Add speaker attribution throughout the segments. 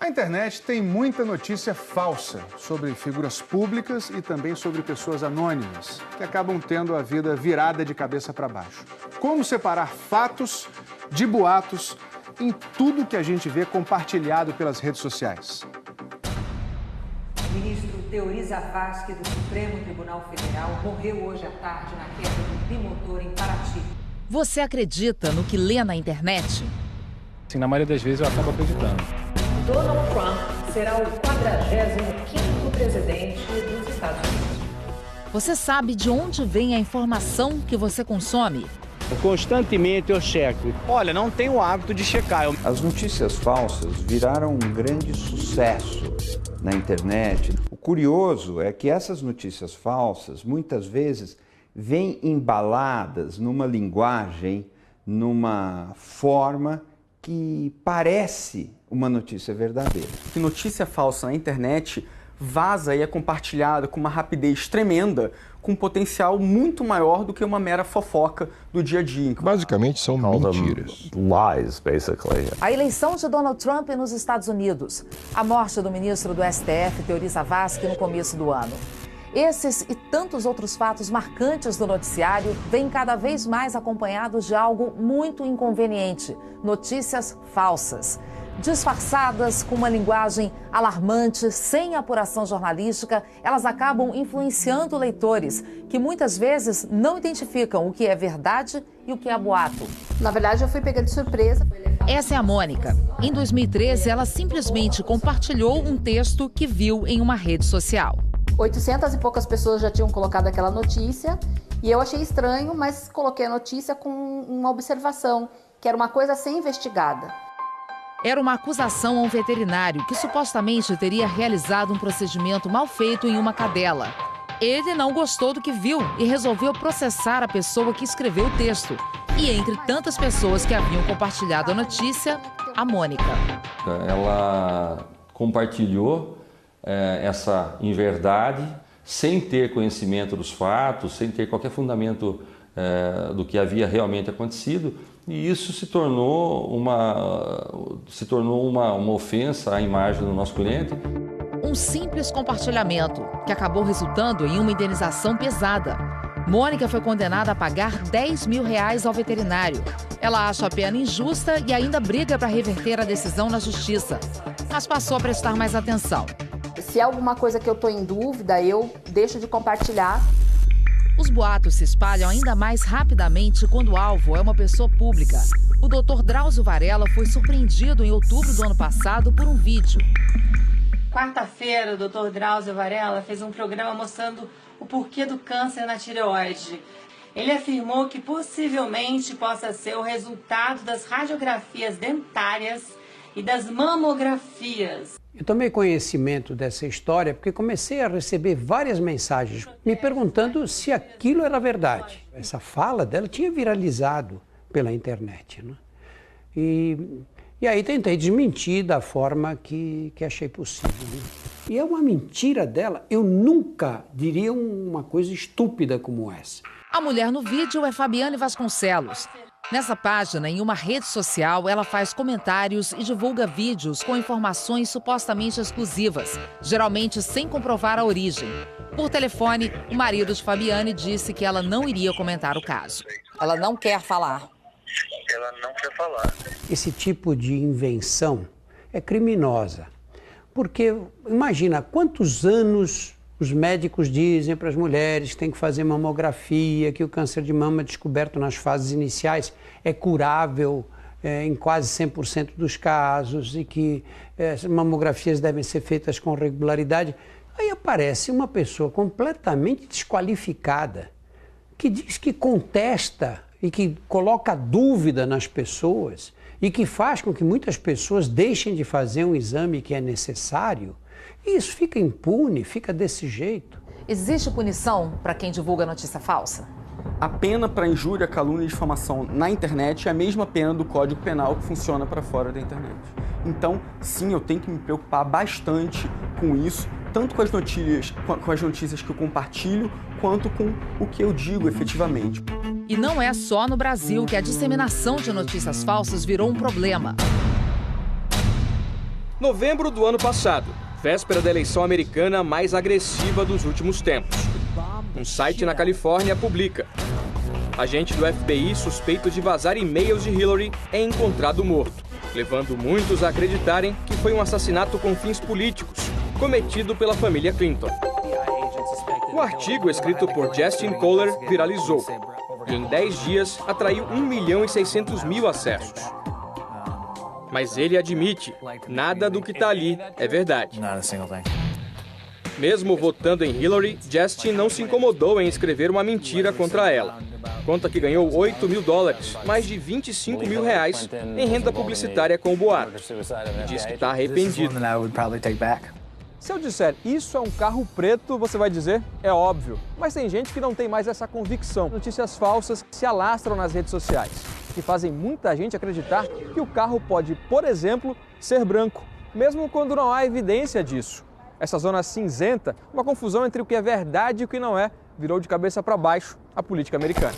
Speaker 1: A internet tem muita notícia falsa sobre figuras públicas e também sobre pessoas anônimas, que acabam tendo a vida virada de cabeça para baixo. Como separar fatos de boatos em tudo que a gente vê compartilhado pelas redes sociais?
Speaker 2: O ministro Teori Zavascki, do Supremo Tribunal Federal, morreu hoje à tarde na queda do bimotor em Paraty.
Speaker 3: Você acredita no que lê na internet?
Speaker 4: Sim, na maioria das vezes eu acabo acreditando.
Speaker 2: Donald Trump será o 45º presidente dos Estados Unidos.
Speaker 3: Você sabe de onde vem a informação que você consome?
Speaker 5: Constantemente eu checo.
Speaker 6: Olha, não tenho o hábito de checar.
Speaker 7: As notícias falsas viraram um grande sucesso na internet. O curioso é que essas notícias falsas, muitas vezes, vêm embaladas numa linguagem, numa forma que parece uma notícia verdadeira.
Speaker 6: Que notícia falsa na internet vaza e é compartilhada com uma rapidez tremenda, com um potencial muito maior do que uma mera fofoca do dia a dia.
Speaker 8: Basicamente são mentiras.
Speaker 9: Lies, basically.
Speaker 3: A eleição de Donald Trump nos Estados Unidos. A morte do ministro do STF, Teori Zavascki, no começo do ano. Esses e tantos outros fatos marcantes do noticiário vêm cada vez mais acompanhados de algo muito inconveniente: notícias falsas. Disfarçadas com uma linguagem alarmante, sem apuração jornalística, elas acabam influenciando leitores, que muitas vezes não identificam o que é verdade e o que é boato.
Speaker 10: Na verdade, eu fui pega de surpresa.
Speaker 3: Essa é a Mônica. Em 2013, ela simplesmente compartilhou um texto que viu em uma rede social.
Speaker 10: 800 e poucas pessoas já tinham colocado aquela notícia e eu achei estranho, mas coloquei a notícia com uma observação, que era uma coisa a ser investigada.
Speaker 3: Era uma acusação a um veterinário que supostamente teria realizado um procedimento mal feito em uma cadela. Ele não gostou do que viu e resolveu processar a pessoa que escreveu o texto. E entre tantas pessoas que haviam compartilhado a notícia, a Mônica.
Speaker 11: Ela compartilhou essa inverdade sem ter conhecimento dos fatos, sem ter qualquer fundamento do que havia realmente acontecido. E isso se tornou uma ofensa à imagem do nosso cliente.
Speaker 3: Um simples compartilhamento que acabou resultando em uma indenização pesada. Mônica foi condenada a pagar R$10 mil ao veterinário. Ela acha a pena injusta e ainda briga para reverter a decisão na justiça. Mas passou a prestar mais atenção.
Speaker 10: Se é alguma coisa que eu estou em dúvida, eu deixo de compartilhar.
Speaker 3: Os boatos se espalham ainda mais rapidamente quando o alvo é uma pessoa pública. O Dr. Drauzio Varella foi surpreendido em outubro do ano passado por um vídeo.
Speaker 12: Quarta-feira, o Dr. Drauzio Varella fez um programa mostrando o porquê do câncer na tireoide. Ele afirmou que possivelmente possa ser o resultado das radiografias dentárias e das mamografias.
Speaker 13: Eu tomei conhecimento dessa história porque comecei a receber várias mensagens me perguntando se aquilo era verdade. Essa fala dela tinha viralizado pela internet, né? E aí tentei desmentir da forma que achei possível, né? E é uma mentira dela. Eu nunca diria uma coisa estúpida como essa.
Speaker 3: A mulher no vídeo é Fabiane Vasconcelos. Nessa página, em uma rede social, ela faz comentários e divulga vídeos com informações supostamente exclusivas, geralmente sem comprovar a origem. Por telefone, o marido de Fabiane disse que ela não iria comentar o caso.
Speaker 2: Ela não quer falar.
Speaker 14: Ela não quer falar.
Speaker 13: Esse tipo de invenção é criminosa, porque imagina quantos anos os médicos dizem para as mulheres que têm que fazer mamografia, que o câncer de mama descoberto nas fases iniciais é curável em quase 100% dos casos e que as mamografias devem ser feitas com regularidade. Aí aparece uma pessoa completamente desqualificada que diz que contesta e que coloca dúvida nas pessoas e que faz com que muitas pessoas deixem de fazer um exame que é necessário. E isso fica impune, fica desse jeito.
Speaker 3: Existe punição para quem divulga notícia falsa?
Speaker 6: A pena para injúria, calúnia e difamação na internet é a mesma pena do Código Penal que funciona para fora da internet. Então, sim, eu tenho que me preocupar bastante com isso, tanto com as notícias que eu compartilho, quanto com o que eu digo efetivamente.
Speaker 3: E não é só no Brasil que a disseminação de notícias falsas virou um problema.
Speaker 9: Novembro do ano passado, véspera da eleição americana mais agressiva dos últimos tempos. Um site na Califórnia publica: agente do FBI suspeito de vazar e-mails de Hillary é encontrado morto, levando muitos a acreditarem que foi um assassinato com fins políticos, cometido pela família Clinton. O artigo, escrito por Justin Kohler, viralizou e em 10 dias atraiu 1.600.000 acessos. Mas ele admite, nada do que está ali é verdade. Mesmo votando em Hillary, Justin não se incomodou em escrever uma mentira contra ela. Conta que ganhou $8.000, mais de R$25 mil, em renda publicitária com o boato. E diz que está arrependido.
Speaker 15: Se eu disser isso é um carro preto, você vai dizer, é óbvio. Mas tem gente que não tem mais essa convicção. Notícias falsas se alastram nas redes sociais, que fazem muita gente acreditar que o carro pode, por exemplo, ser branco, mesmo quando não há evidência disso. Essa zona cinzenta, uma confusão entre o que é verdade e o que não é, virou de cabeça para baixo a política americana.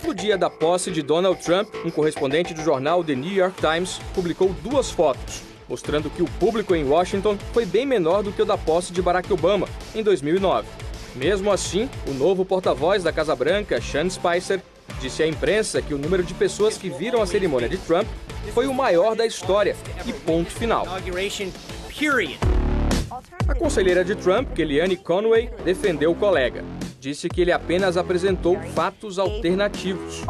Speaker 9: No dia da posse de Donald Trump, um correspondente do jornal The New York Times publicou 2 fotos, mostrando que o público em Washington foi bem menor do que o da posse de Barack Obama, em 2009. Mesmo assim, o novo porta-voz da Casa Branca, Sean Spicer, disse à imprensa que o número de pessoas que viram a cerimônia de Trump foi o maior da história e ponto final. A conselheira de Trump, Kellyanne Conway, defendeu o colega. Disse que ele apenas apresentou fatos alternativos.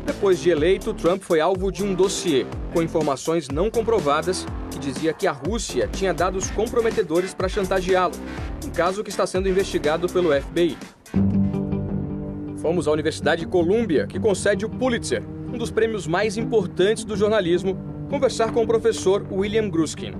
Speaker 9: Depois de eleito, Trump foi alvo de um dossiê com informações não comprovadas que dizia que a Rússia tinha dados comprometedores para chantageá-lo, um caso que está sendo investigado pelo FBI. Fomos à Universidade de Columbia, que concede o Pulitzer, um dos prêmios mais importantes do jornalismo, conversar com o professor William Gruskin.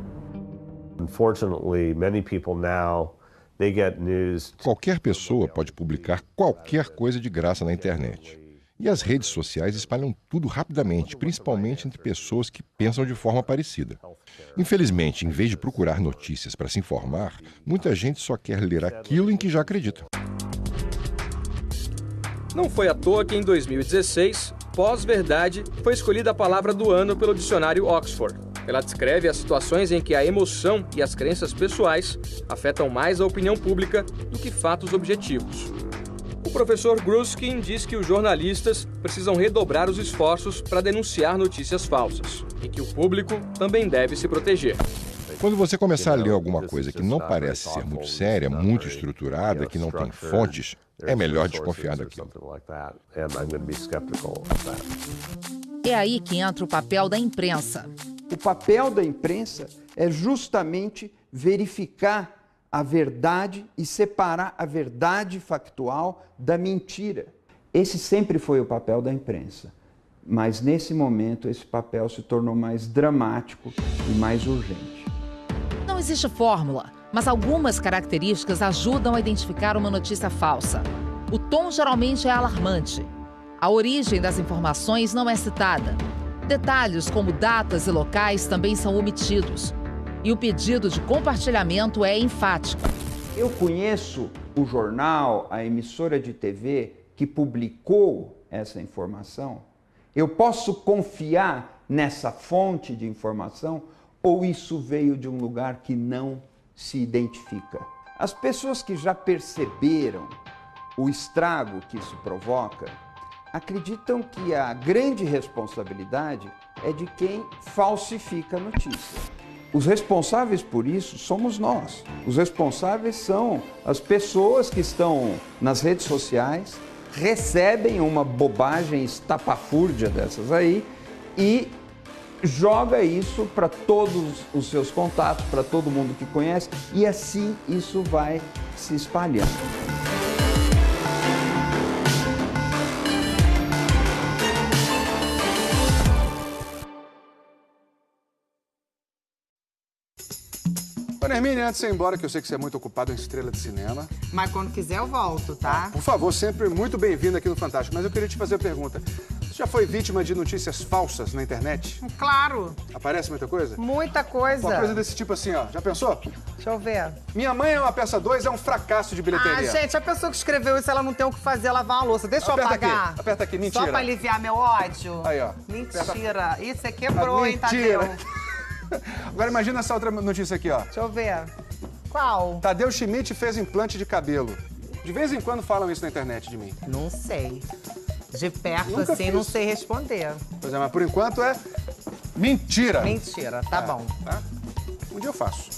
Speaker 8: Qualquer pessoa pode publicar qualquer coisa de graça na internet. E as redes sociais espalham tudo rapidamente, principalmente entre pessoas que pensam de forma parecida. Infelizmente, em vez de procurar notícias para se informar, muita gente só quer ler aquilo em que já acredita.
Speaker 9: Não foi à toa que em 2016, pós-verdade foi escolhida a palavra do ano pelo dicionário Oxford. Ela descreve as situações em que a emoção e as crenças pessoais afetam mais a opinião pública do que fatos objetivos. O professor Gruskin diz que os jornalistas precisam redobrar os esforços para denunciar notícias falsas e que o público também deve se proteger.
Speaker 8: Quando você começar a ler alguma coisa que não parece ser muito séria, muito estruturada, que não tem fontes, é melhor desconfiar daquilo.
Speaker 3: É aí que entra o papel da imprensa.
Speaker 7: O papel da imprensa é justamente verificar a verdade e separar a verdade factual da mentira. Esse sempre foi o papel da imprensa, mas nesse momento esse papel se tornou mais dramático e mais urgente.
Speaker 3: Não existe fórmula, mas algumas características ajudam a identificar uma notícia falsa. O tom geralmente é alarmante. A origem das informações não é citada. Detalhes como datas e locais também são omitidos. E o pedido de compartilhamento é enfático.
Speaker 7: Eu conheço o jornal, a emissora de TV que publicou essa informação? Eu posso confiar nessa fonte de informação ou isso veio de um lugar que não se identifica? As pessoas que já perceberam o estrago que isso provoca acreditam que a grande responsabilidade é de quem falsifica a notícia. Os responsáveis por isso somos nós. Os responsáveis são as pessoas que estão nas redes sociais, recebem uma bobagem estapafúrdia dessas aí e joga isso para todos os seus contatos, para todo mundo que conhece, e assim isso vai se espalhando.
Speaker 1: Hermínia, antes de ir embora, que eu sei que você é muito ocupado em estrela de cinema.
Speaker 16: Mas quando quiser eu volto, tá?
Speaker 1: Por favor, sempre muito bem-vindo aqui no Fantástico. Mas eu queria te fazer a pergunta. Você já foi vítima de notícias falsas na internet?
Speaker 16: Claro.
Speaker 1: Aparece muita coisa?
Speaker 16: Muita coisa.
Speaker 1: Uma coisa desse tipo assim, ó. Já pensou?
Speaker 16: Deixa eu ver.
Speaker 1: Minha Mãe é uma Peça 2 é um fracasso de bilheteria.
Speaker 16: Ah, gente, a pessoa que escreveu isso, ela não tem o que fazer, lavar uma louça. Deixa eu apagar.
Speaker 1: Aperta aqui, mentira.
Speaker 16: Só pra aliviar meu ódio.
Speaker 1: Aí, ó.
Speaker 16: Mentira. Isso é quebrou, hein, Tadeu?
Speaker 1: Agora imagina essa outra notícia aqui, ó.
Speaker 16: Deixa eu ver. Qual?
Speaker 1: Tadeu Schmidt fez implante de cabelo. De vez em quando falam isso na internet de mim.
Speaker 16: Não sei. De perto,
Speaker 1: Nunca
Speaker 16: assim,
Speaker 1: fiz.
Speaker 16: não sei responder.
Speaker 1: Pois é, mas por enquanto é mentira.
Speaker 16: Mentira, tá bom.
Speaker 1: Tá? Um dia eu faço.